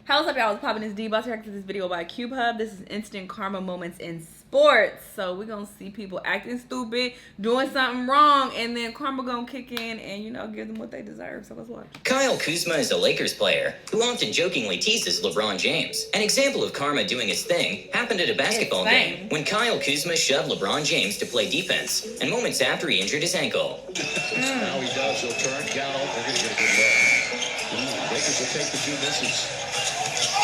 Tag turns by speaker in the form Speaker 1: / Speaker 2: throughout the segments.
Speaker 1: How's up, y'all? What's poppin'? It's D. About to react to this video by Cube Hub. This is instant karma moments in sports. So we're gonna see people acting stupid, doing something wrong, and then karma gonna kick in and, you know, give them what they deserve. So let's watch.
Speaker 2: Kyle Kuzma is a Lakers player who often jokingly teases LeBron James. An example of karma doing its thing happened at a basketball game when Kyle Kuzma shoved LeBron James to play defense, and moments after he injured his ankle.
Speaker 3: Now he does. He'll turn. Gallo. They're going to get a good look. Lakers will take the two misses.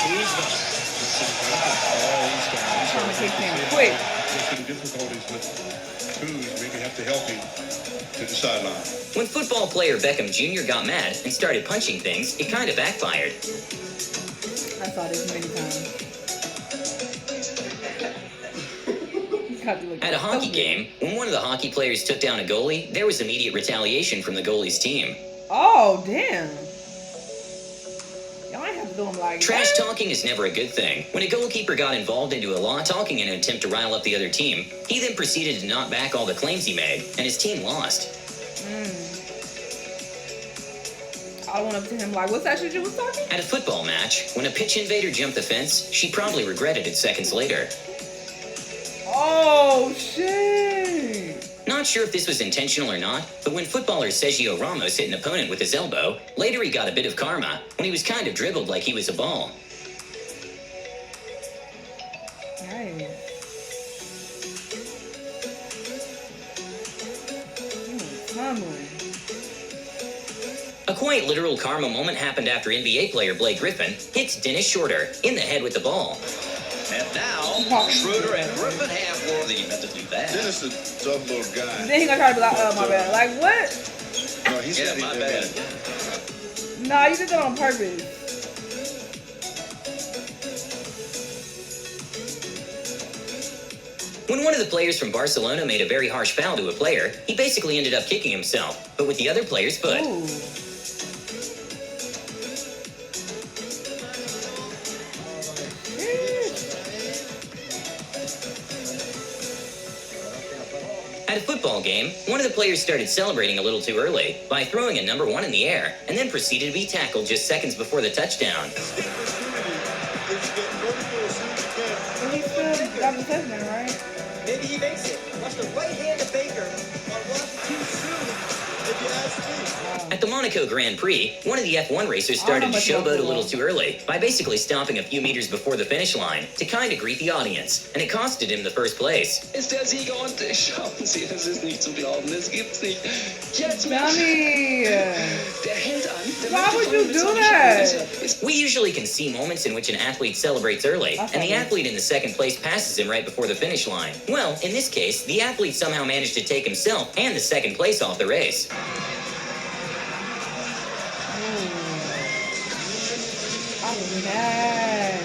Speaker 3: Kuzma.
Speaker 1: Karma kicked in quick.
Speaker 3: Some difficulties with Kuz. Maybe have to help him to the sideline.
Speaker 2: When football player Beckham Jr. got mad and started punching things, it kind of backfired.
Speaker 1: I saw this many times.
Speaker 2: At a hockey game, when one of the hockey players took down a goalie, there was immediate retaliation from the goalie's team.
Speaker 1: Oh, damn. Y'all ain't have to do them like
Speaker 2: Trash
Speaker 1: that.
Speaker 2: talking is never a good thing. When a goalkeeper got involved into a law talking in an attempt to rile up the other team, he then proceeded to knock back all the claims he made, and his team lost.
Speaker 1: I went up to him like, what's that shit you was talking?
Speaker 2: At a football match, when a pitch invader jumped the fence, she probably regretted it seconds later.
Speaker 1: Oh, shit.
Speaker 2: Not sure if this was intentional or not, but when footballer Sergio Ramos hit an opponent with his elbow, later he got a bit of karma when he was kind of dribbled like he was a ball.
Speaker 1: Nice.
Speaker 2: A quite literal karma moment happened after NBA player Blake Griffin hits Dennis Schroeder in the head with the ball.
Speaker 4: And now, Schroeder and Griffin have worthy meant to do that.
Speaker 3: Dennis is a tough little guy.
Speaker 1: Then he gonna try to be like, oh, my bad. Like, what?
Speaker 3: No, he's
Speaker 4: Yeah, my bad.
Speaker 1: Nah, you did that on purpose.
Speaker 2: When one of the players from Barcelona made a very harsh foul to a player, he basically ended up kicking himself, but with the other player's foot.
Speaker 1: Ooh.
Speaker 2: At a football game, one of the players started celebrating a little too early by throwing a number 1 in the air and then proceeded to be tackled just seconds before the touchdown.
Speaker 1: Well, he still got the touchdown, right?
Speaker 5: Maybe he makes it. Watch the right hand of Baker on one too soon, if you ask me.
Speaker 2: At the Monaco Grand Prix, one of the F1 racers started to showboat a little too early by basically stopping a few meters before the finish line to kind of greet the audience, and it costed him the first place.
Speaker 6: Ist der Sieger und schauen Sie, es ist nicht zu glauben, es gibt's nicht. Jetzt
Speaker 1: Dummy!
Speaker 6: der hält an. Der
Speaker 1: Why
Speaker 6: möchte
Speaker 1: would
Speaker 6: von
Speaker 1: you
Speaker 6: mir
Speaker 1: do
Speaker 6: bezahlen.
Speaker 1: that?
Speaker 2: We usually can see moments in which an athlete celebrates early, and the athlete in the second place passes him right before the finish line. Well, in this case, the athlete somehow managed to take himself and the second place off the race.
Speaker 1: I'm mad.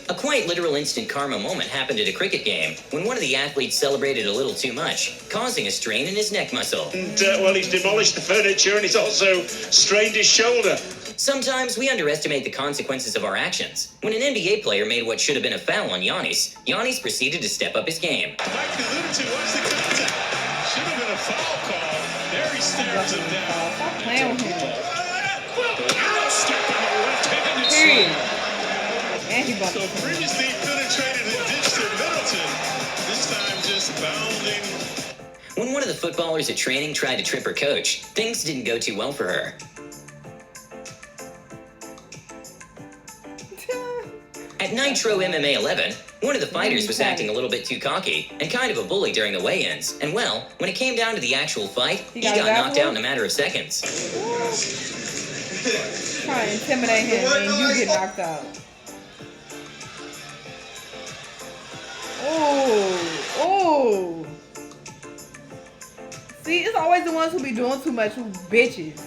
Speaker 2: A quite literal instant karma moment happened at a cricket game when one of the athletes celebrated a little too much, causing a strain in his neck muscle.
Speaker 7: And, well, he's demolished the furniture and he's also strained his shoulder.
Speaker 2: Sometimes we underestimate the consequences of our actions. When an NBA player made what should have been a foul on Giannis, Giannis proceeded to step up his game.
Speaker 7: Like you alluded to, what's the contact? Should have been a foul call. There he stares him down.
Speaker 1: Stop playing with him.
Speaker 7: Step on the left-handed
Speaker 1: Period.
Speaker 7: side.
Speaker 1: And he bumped
Speaker 7: So previously penetrated and ditched to Middleton. This time just bounding.
Speaker 2: When one of the footballers at training tried to trip her coach, things didn't go too well for her. At Nitro MMA 11, one of the fighters was acting a little bit too cocky and kind of a bully during the weigh-ins. And well, when it came down to the actual fight, he got knocked out in a matter of seconds.
Speaker 1: Trying to intimidate him and you get knocked out. Oh. See, it's always the ones who be doing too much who bitches.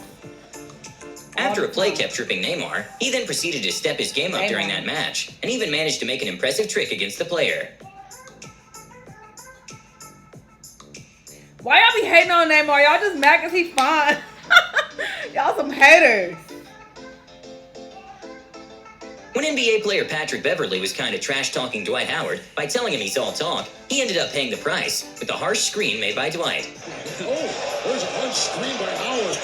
Speaker 2: After a play kept tripping Neymar, he then proceeded to step his game up during that match, and even managed to make an impressive trick against the player.
Speaker 1: Why y'all be hating on Neymar? Y'all just mad cause he fine. Y'all some haters.
Speaker 2: When NBA player Patrick Beverley was kind of trash-talking Dwight Howard by telling him he's all talk, he ended up paying the price with the harsh screen made by Dwight.
Speaker 3: Oh, there's a harsh screen by Howard.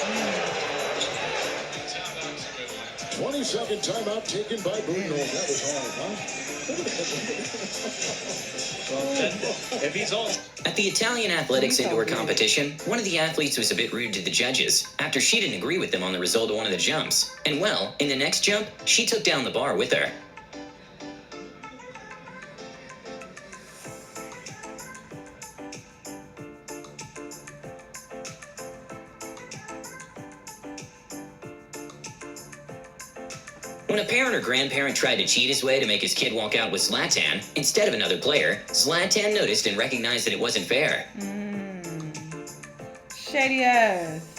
Speaker 3: 20-second timeout taken by Boone. That was hard, huh?
Speaker 4: If he's on.
Speaker 2: At the Italian athletics indoor competition, one of the athletes was a bit rude to the judges after she didn't agree with them on the result of one of the jumps. And well, in the next jump, she took down the bar with her. When a parent or grandparent tried to cheat his way to make his kid walk out with Zlatan instead of another player, Zlatan noticed and recognized that it wasn't fair.
Speaker 1: Shady ass.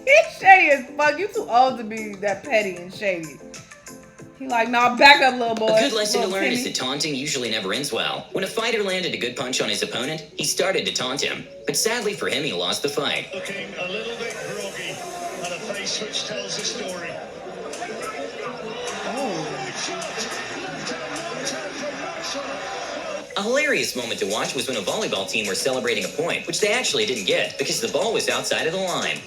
Speaker 1: He's shady as fuck. You too old to be that petty and shady. He like, nah, back up, little boy.
Speaker 2: A good lesson to
Speaker 1: Little
Speaker 2: learn is
Speaker 1: Timmy.
Speaker 2: that taunting usually never ends well. When a fighter landed a good punch on his opponent, he started to taunt him. But sadly for him, he lost the fight.
Speaker 7: Looking a little bit groggy on a face which tells a story.
Speaker 2: A hilarious moment to watch was when a volleyball team were celebrating a point, which they actually didn't get because the ball was outside of the line.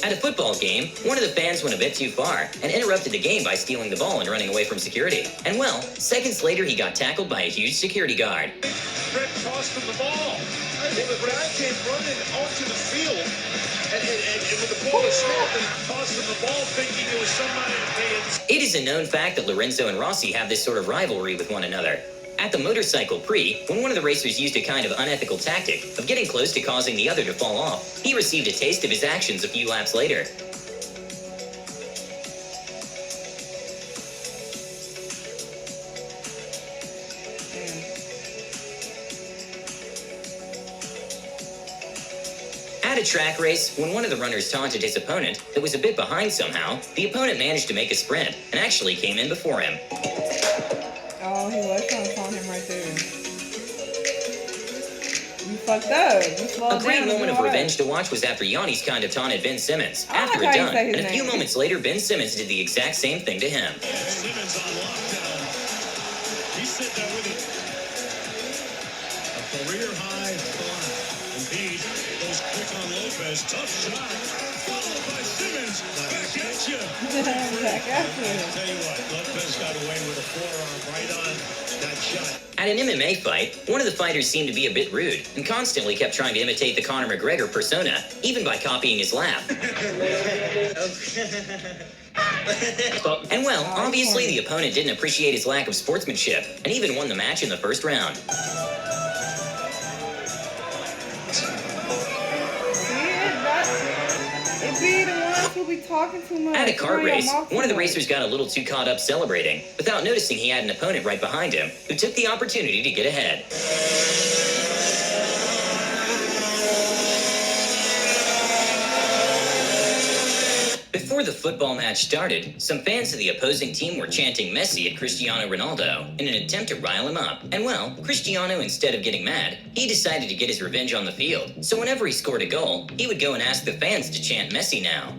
Speaker 2: At a football game, one of the fans went a bit too far and interrupted the game by stealing the ball and running away from security. And well, seconds later he got tackled by a huge security guard.
Speaker 7: Fred cost him the ball. The guy came running onto the field, and when the ball was snapped, and cost him the ball, thinking it was somebody paying.
Speaker 2: It is a known fact that Lorenzo and Rossi have this sort of rivalry with one another. At the motorcycle prix, when one of the racers used a kind of unethical tactic of getting close to causing the other to fall off, he received a taste of his actions a few laps later. At a track race, when one of the runners taunted his opponent that was a bit behind somehow, the opponent managed to make a sprint and actually came in before him.
Speaker 1: Oh, he was trying to taunt him right there. You fucked up. You slowed
Speaker 2: A
Speaker 1: down.
Speaker 2: great moment of
Speaker 1: hard.
Speaker 2: revenge to watch was after Yannis kind of taunted Ben Simmons.
Speaker 1: I
Speaker 2: After
Speaker 1: like
Speaker 2: it
Speaker 1: how you
Speaker 2: done,
Speaker 1: say his
Speaker 2: and a few
Speaker 1: name.
Speaker 2: moments later, Ben Simmons did the exact same thing to him.
Speaker 7: Simmons on lockdown. He's sitting there with it. A career-high block. Indeed, goes quick on Lopez. Tough shot. Followed by Simmons. Back at you.
Speaker 1: Back at you.
Speaker 7: I'll tell you what, Lopez got away with a forearm right on that shot.
Speaker 2: At an MMA fight, one of the fighters seemed to be a bit rude and constantly kept trying to imitate the Conor McGregor persona, even by copying his laugh. And well, obviously the opponent didn't appreciate his lack of sportsmanship and even won the match in the first round.
Speaker 1: It be the ones who be talking too much.
Speaker 2: At a kart
Speaker 1: Run your
Speaker 2: race,
Speaker 1: mouth too
Speaker 2: one of the
Speaker 1: much.
Speaker 2: racers got a little too caught up celebrating without noticing he had an opponent right behind him who took the opportunity to get ahead. Before the football match started, some fans of the opposing team were chanting Messi at Cristiano Ronaldo in an attempt to rile him up. And well, Cristiano, instead of getting mad, he decided to get his revenge on the field. So whenever he scored a goal, he would go and ask the fans to chant Messi now.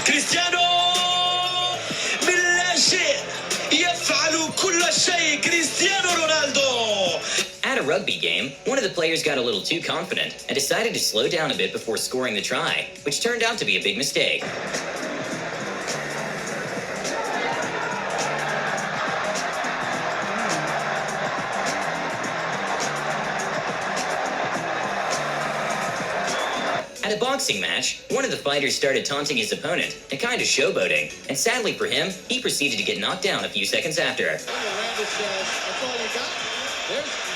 Speaker 4: كريستيانو باللا شيء يفعل كل شيء كريستيانو رونالدو.
Speaker 2: At a rugby game, one of the players got a little too confident and decided to slow down a bit before scoring the try, which turned out to be a big mistake. At a boxing match, one of the fighters started taunting his opponent and kind of showboating, and sadly for him, he proceeded to get knocked down a few seconds after.
Speaker 3: That's all you got.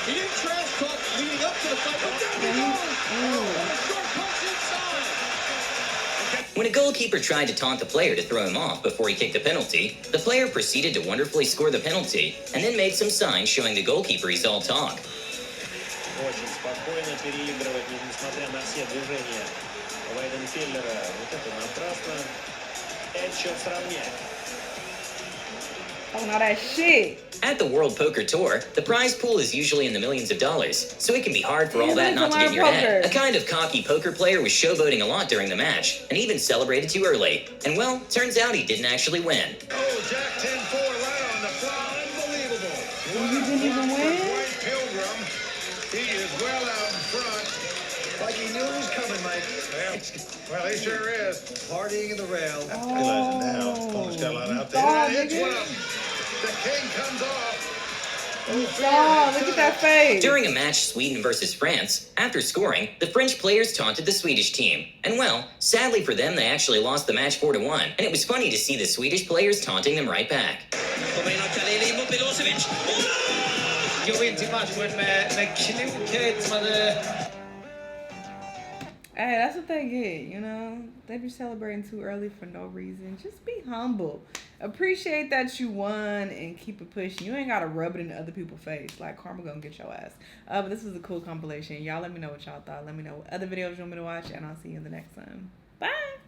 Speaker 3: He didn't trash talk leading up to the fight. But there he goes. A short punch inside.
Speaker 2: When a goalkeeper tried to taunt the player to throw him off before he kicked the penalty, the player proceeded to wonderfully score the penalty and then made some signs showing the goalkeeper he's all talk.
Speaker 8: Очень спокойно переигрывать, несмотря на все движения Вайденфеллера. Вот это напрасно. 5 счет сравнять.
Speaker 1: Oh, now that shit.
Speaker 2: At the World Poker Tour, the prize pool is usually in the millions of dollars, so it can be hard for all
Speaker 1: Yeah,
Speaker 2: that not to
Speaker 1: there's
Speaker 2: get
Speaker 1: a
Speaker 2: in
Speaker 1: lot
Speaker 2: your
Speaker 1: of
Speaker 2: head. A
Speaker 1: poker.
Speaker 2: kind of cocky poker player was showboating a lot during the match, and even celebrated too early. And well, turns out he didn't actually win.
Speaker 7: Oh, Jack 10-4 right on the fly. Unbelievable.
Speaker 1: You didn't even win?
Speaker 7: Dwight Pilgrim. He is well out in front.
Speaker 5: Like he knew it was coming, Mike.
Speaker 7: Well, he sure is.
Speaker 5: Partying in the rail.
Speaker 7: Realizing now, opponent's got a lot out there.
Speaker 1: Oh,
Speaker 7: Hits
Speaker 1: nigga.
Speaker 7: one. The king comes off.
Speaker 1: Oh, look at that face.
Speaker 2: During a match Sweden versus France, after scoring, the French players taunted the Swedish team. And well, sadly for them, they actually lost the match 4-1. And it was funny to see the Swedish players taunting them right back.
Speaker 4: Kommer in av Kaleli mot Milosevic.
Speaker 8: Går in till matchen med klokhet som hade...
Speaker 1: Hey, that's what they get, you know? They be celebrating too early for no reason. Just be humble. Appreciate that you won and keep it pushing. You ain't got to rub it in other people's face. Like, karma gonna get your ass. But this was a cool compilation. Y'all let me know what y'all thought. Let me know what other videos you want me to watch, and I'll see you in the next one. Bye!